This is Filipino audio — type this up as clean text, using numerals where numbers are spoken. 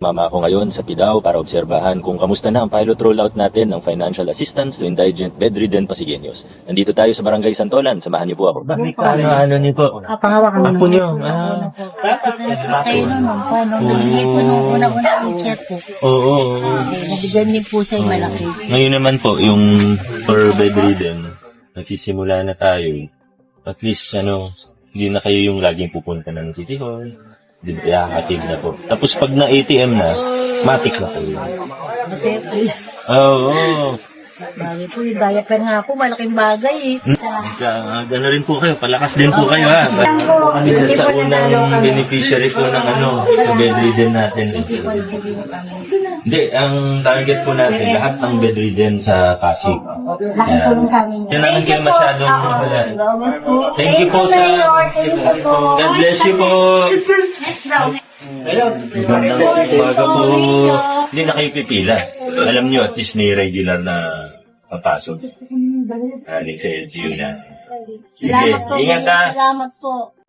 Mama ako ngayon sa Pidao para obserbahan kung kamusta na ang pilot rollout natin ng financial assistance to indigent bedridden Pasigueños. Nandito tayo sa Barangay Santolan, samahan niyo po ako. Ano niyo po? Pangawakan Apo niyo. Kayo naman po, nung nabigay po nung una-una wheelchair po. Oo. Nabigyan niyo po siya yung malaki. Ngayon naman po, yung for bedridden, nagsisimula na tayo. At least, hindi na kayo yung laging pupunta ng City Hall. Hindi kaya hatid na po. Tapos pag na ATM na, matik na po yun. Kasi Oo. bagay po yung diaper nga po, malaking bagay eh. Gano'n rin po kayo, palakas din po kayo ha. Isa sa unang beneficiary po ng sa bedridden natin. Hindi, ang target po natin, lahat ng bedridden sa Pasig. Laking tulong sa amin Yan naman kayo masyadong wala. Thank you po sa... God bless you po. Umaga po. Hindi na kayo pipila. Alam nyo, at least may regular na papasok. Sa LGU na. Sige, ingat ha. Salamat po.